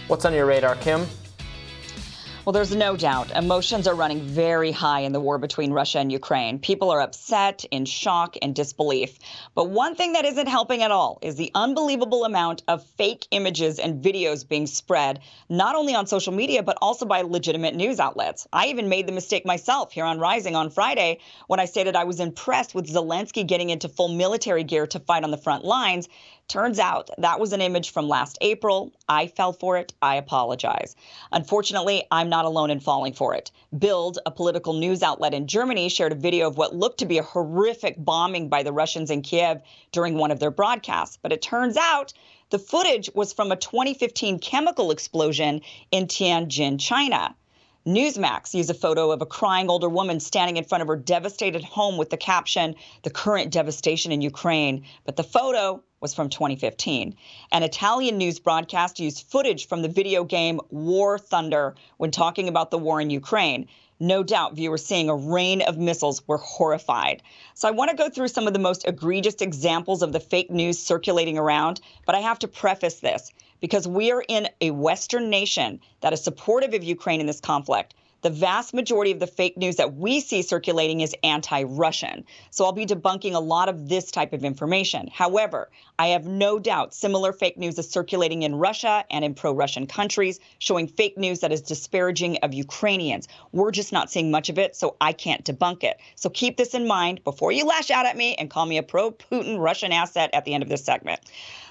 What's on your radar, Kim? Well, there's no doubt emotions are running very high in the war between Russia and Ukraine. People are upset, in shock, and disbelief. But one thing that isn't helping at all is the unbelievable amount of fake images and videos being spread, not only on social media, but also by legitimate news outlets. I even made the mistake myself here on Rising on Friday when I stated I was impressed with Zelensky getting into full military gear to fight on the front lines. Turns out that was an image from last April. I fell for it. I apologize. Unfortunately, I'm not alone in falling for it. Bild, a political news outlet in Germany, shared a video of what looked to be a horrific bombing by the Russians in Kiev during one of their broadcasts. But it turns out the footage was from a 2015 chemical explosion in Tianjin, China. Newsmax used a photo of a crying older woman standing in front of her devastated home with the caption, "The current devastation in Ukraine." But the photo was from 2015. An Italian news broadcast used footage from the video game War Thunder when talking about the war in Ukraine. No doubt viewers seeing a rain of missiles were horrified. So I want to go through some of the most egregious examples of the fake news circulating around, but I have to preface this because we are in a Western nation that is supportive of Ukraine in this conflict. The vast majority of the fake news that we see circulating is anti-Russian. So I'll be debunking a lot of this type of information. However, I have no doubt similar fake news is circulating in Russia and in pro-Russian countries, showing fake news that is disparaging of Ukrainians. We're just not seeing much of it, so I can't debunk it. So keep this in mind before you lash out at me and call me a pro-Putin Russian asset at the end of this segment.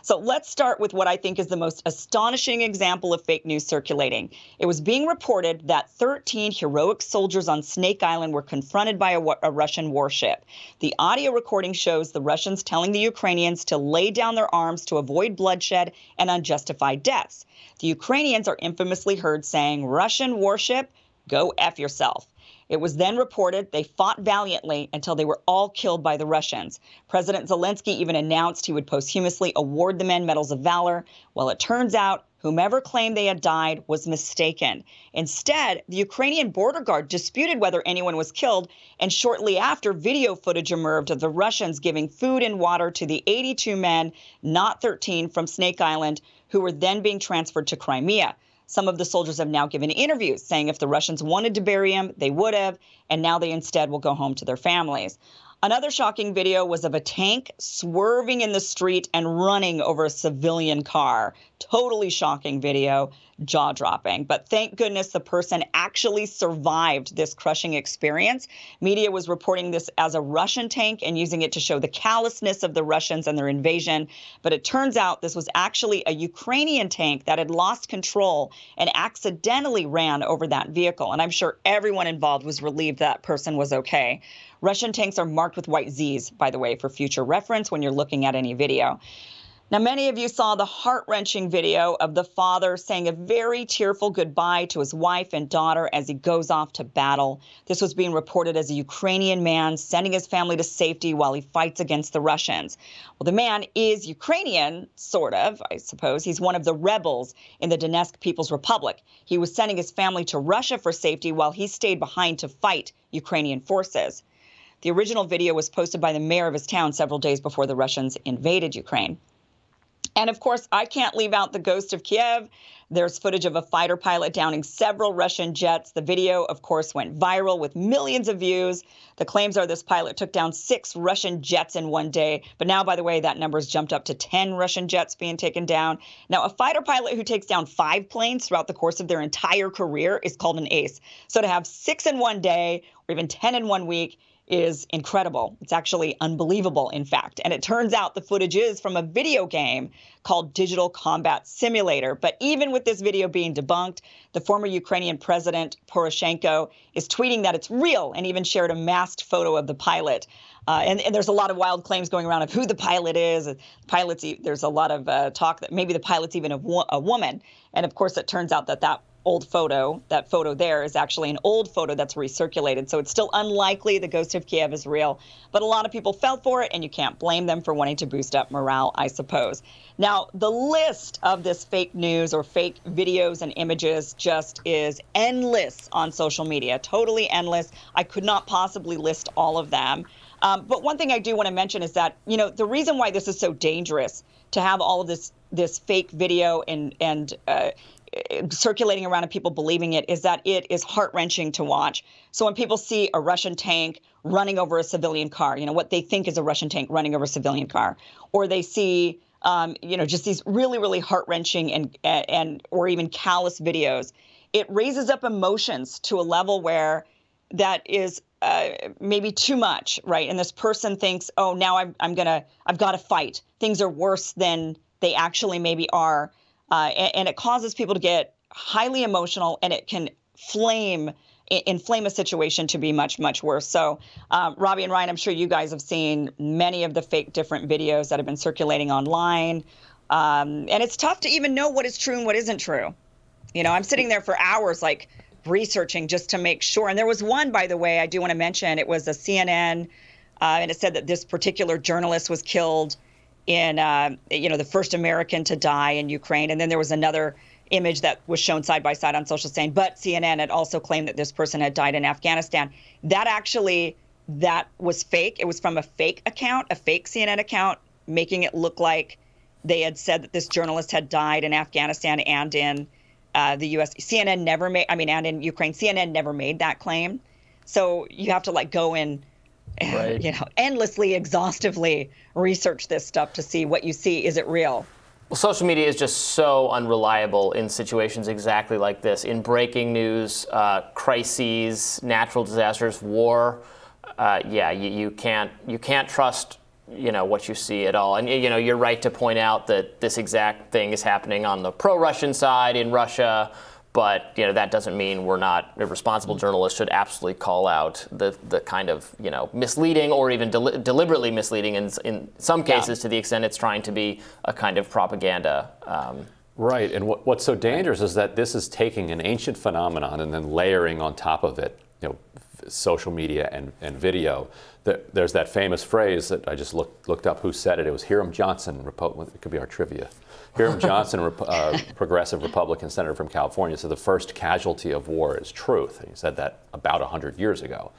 So let's start with what I think is the most astonishing example of fake news circulating. It was being reported that 13 heroic soldiers on Snake Island were confronted by a Russian warship. The audio recording shows the Russians telling the Ukrainians to lay down their arms to avoid bloodshed and unjustified deaths. The Ukrainians are infamously heard saying, "Russian warship, go F yourself." It was then reported they fought valiantly until they were all killed by the Russians. President Zelensky even announced he would posthumously award the men medals of valor. Well, it turns out whomever claimed they had died was mistaken. Instead, the Ukrainian border guard disputed whether anyone was killed, and shortly after, video footage emerged of the Russians giving food and water to the 82 men, not 13, from Snake Island, who were then being transferred to Crimea. Some of the soldiers have now given interviews saying if the Russians wanted to bury him, they would have, and now they instead will go home to their families. Another shocking video was of a tank swerving in the street and running over a civilian car. Totally shocking video, jaw-dropping. But thank goodness the person actually survived this crushing experience. Media was reporting this as a Russian tank and using it to show the callousness of the Russians and their invasion. But it turns out this was actually a Ukrainian tank that had lost control and accidentally ran over that vehicle. And I'm sure everyone involved was relieved that person was okay. Russian tanks are marked with white Zs, by the way, for future reference when you're looking at any video. Now, many of you saw the heart-wrenching video of the father saying a very tearful goodbye to his wife and daughter as he goes off to battle. This was being reported as a Ukrainian man sending his family to safety while he fights against the Russians. Well, the man is Ukrainian, sort of, I suppose. He's one of the rebels in the Donetsk People's Republic. He was sending his family to Russia for safety while he stayed behind to fight Ukrainian forces. The original video was posted by the mayor of his town several days before the Russians invaded Ukraine. And of course, I can't leave out the ghost of Kiev. There's footage of a fighter pilot downing several Russian jets. The video, of course, went viral with millions of views. The claims are this pilot took down 6 Russian jets in one day. But now, by the way, that number's jumped up to 10 Russian jets being taken down. Now, a fighter pilot who takes down 5 planes throughout the course of their entire career is called an ace. So to have 6 in one day or even 10 in one week is incredible. It's actually unbelievable, in fact. And it turns out the footage is from a video game called Digital Combat Simulator. But even with this video being debunked, the former Ukrainian president, Poroshenko, is tweeting that it's real and even shared a masked photo of the pilot. And there's a lot of wild claims going around of who the pilot is. There's a lot of talk that maybe the pilot's even a woman. And of course, it turns out that that photo there is actually an old photo that's recirculated. So it's still unlikely the ghost of Kiev is real. But a lot of people fell for it, and you can't blame them for wanting to boost up morale, I suppose. Now, the list of this fake news or fake videos and images just is endless on social media, totally endless. I could not possibly list all of them. But one thing I do want to mention is that, the reason why this is so dangerous to have all of this this fake video and circulating around and people believing it is that it is heart-wrenching to watch. So when people see a Russian tank running over a civilian car, what they think is a Russian tank running over a civilian car, or they see, just these really, really heart-wrenching and or even callous videos, it raises up emotions to a level where that is maybe too much, right? And this person thinks, oh, now I've got to fight. Things are worse than they actually maybe are. And it causes people to get highly emotional, and it can inflame a situation to be much, much worse. So, Robbie and Ryan, I'm sure you guys have seen many of the fake different videos that have been circulating online. And it's tough to even know what is true and what isn't true. I'm sitting there for hours, like, researching just to make sure. And there was one, by the way, I do want to mention. It was a CNN, and it said that this particular journalist was killed in, the first American to die in Ukraine. And then there was another image that was shown side by side on social saying, but CNN had also claimed that this person had died in Afghanistan. That was fake. It was from a fake account, a fake CNN account, making it look like they had said that this journalist had died in Afghanistan and in the U.S. CNN never made, and in Ukraine, CNN never made that claim. So you have to go in, right. Endlessly, exhaustively research this stuff to see what you see. Is it real? Well, social media is just so unreliable in situations exactly like this. In breaking news, crises, natural disasters, war, you can't trust what you see at all. And you're right to point out that this exact thing is happening on the pro-Russian side in Russia. But that doesn't mean a responsible journalist should absolutely call out the kind of misleading or even deliberately misleading in some cases to the extent it's trying to be a kind of propaganda. Right, and what's so dangerous is that this is taking an ancient phenomenon and then layering on top of it, social media and video. There's that famous phrase that I just looked up who said it. It was Hiram Johnson, it could be our trivia. Hiram Johnson, progressive Republican senator from California, said the first casualty of war is truth. He said that about 100 years ago.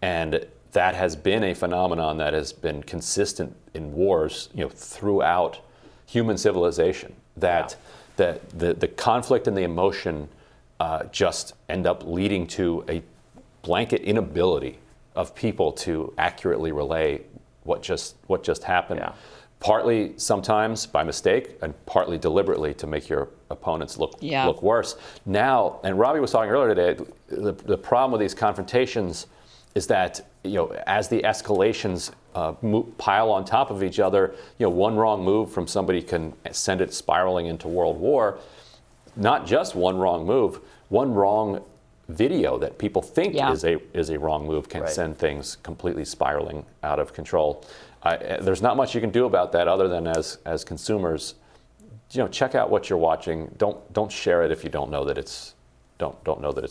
And that has been a phenomenon that has been consistent in wars, throughout human civilization. That the conflict and the emotion just end up leading to a blanket inability of people to accurately relay what just happened. Yeah. Partly sometimes by mistake and partly deliberately to make your opponents look worse. Now, and Robbie was talking earlier today, the problem with these confrontations is that as the escalations pile on top of each other, one wrong move from somebody can send it spiraling into world war. Not just one wrong move, one wrong video that people think is a wrong move can send things completely spiraling out of control. There's not much you can do about that other than as consumers, check out what you're watching. Don't share it if you don't know that it's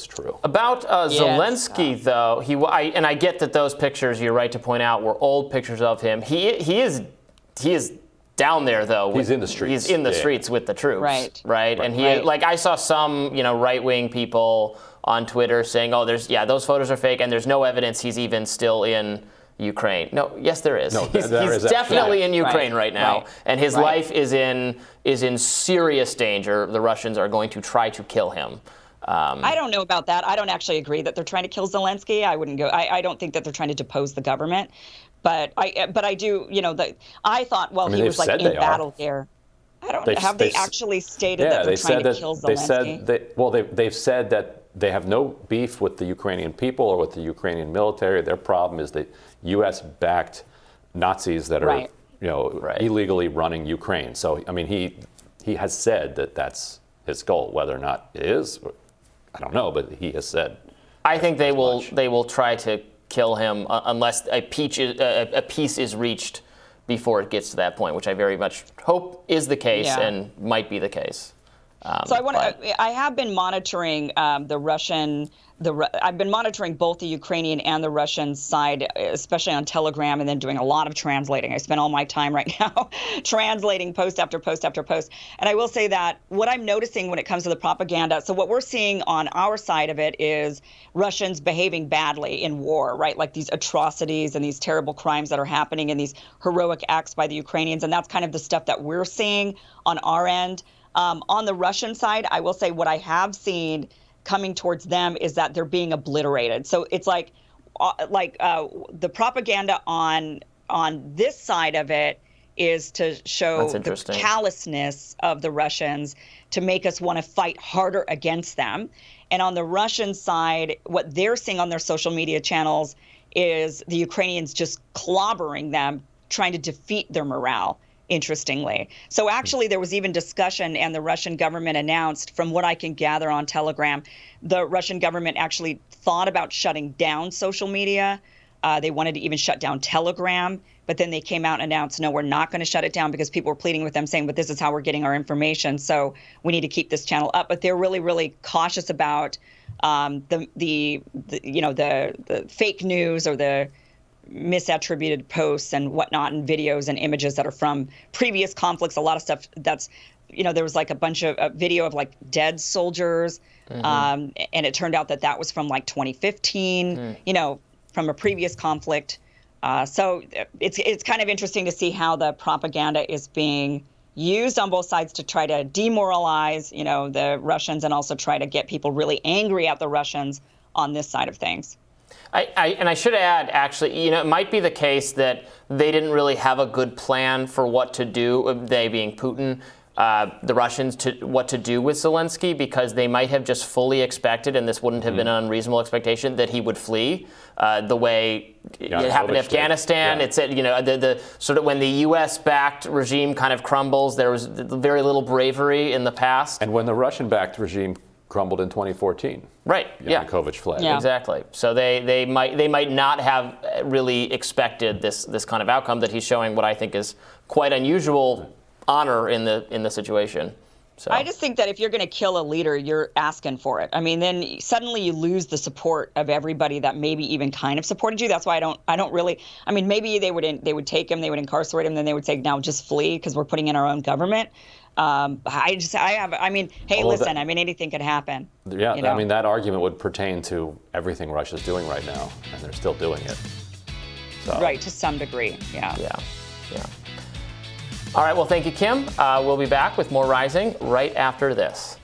true. About Zelensky, though, I get that those pictures, you're right to point out, were old pictures of him. He is down there, though. He's in the streets. He's in the streets with the troops. Right. And I saw some right-wing people on Twitter saying, oh, those photos are fake, and there's no evidence he's even still in Ukraine. No, yes, there is. No, he's is definitely in Ukraine right now, and his life is in serious danger. The Russians are going to try to kill him. I don't know about that. I don't actually agree that they're trying to kill Zelensky. I wouldn't go. I don't think that they're trying to depose the government, but I do. I thought, well, he was in battle gear. I don't know. Have they actually stated that they're trying to kill Zelensky? They've said that they have no beef with the Ukrainian people or with the Ukrainian military. Their problem is the U.S.-backed Nazis that are, illegally running Ukraine. So, he has said that that's his goal. Whether or not it is, I don't know, but he has said. I think they will try to kill him unless a peace is reached before it gets to that point, which I very much hope is the case and might be the case. So I have been monitoring I've been monitoring both the Ukrainian and the Russian side, especially on Telegram, and then doing a lot of translating. I spend all my time right now translating post after post after post. And I will say that what I'm noticing when it comes to the propaganda, so what we're seeing on our side of it is Russians behaving badly in war, right? Like these atrocities and these terrible crimes that are happening and these heroic acts by the Ukrainians. And that's kind of the stuff that we're seeing on our end. On the Russian side, I will say what I have seen coming towards them is that they're being obliterated. So it's like the propaganda on this side of it is to show the callousness of the Russians to make us want to fight harder against them. And on the Russian side, what they're seeing on their social media channels is the Ukrainians just clobbering them, trying to defeat their morale. Interestingly. So actually, there was even discussion, and the Russian government announced, from what I can gather on Telegram, the Russian government actually thought about shutting down social media. They wanted to even shut down Telegram, but then they came out and announced, no, we're not going to shut it down because people were pleading with them saying, but this is how we're getting our information, so we need to keep this channel up. But they're really, really cautious about the fake news or the misattributed posts and whatnot, and videos and images that are from previous conflicts. A lot of stuff that's, there was like a bunch of video of like dead soldiers, and it turned out that was from like 2015, from a previous conflict. So it's kind of interesting to see how the propaganda is being used on both sides to try to demoralize, the Russians, and also try to get people really angry at the Russians on this side of things. I should add, actually, it might be the case that they didn't really have a good plan for what to do, they being Putin, the Russians, what to do with Zelensky, because they might have just fully expected, and this wouldn't have been an unreasonable expectation, that he would flee the way it happened in Afghanistan. Yeah. It said, the sort of when the U.S.-backed regime kind of crumbles, there was very little bravery in the past. And when the Russian-backed regime crumbled in 2014. Right. Yanukovych fled. Yeah. Exactly. So they might not have really expected this kind of outcome that he's showing. What I think is quite unusual honor in the situation. So I just think that if you're going to kill a leader, you're asking for it. I mean, then suddenly you lose the support of everybody that maybe even kind of supported you. That's why I don't really. I mean, maybe they would take him, they would incarcerate him, then they would say, now just flee because we're putting in our own government. Hey, listen, anything could happen. Yeah, I mean, that argument would pertain to everything Russia's doing right now, and they're still doing it. So. Right, to some degree, yeah. All right, well, thank you, Kim. We'll be back with more Rising right after this.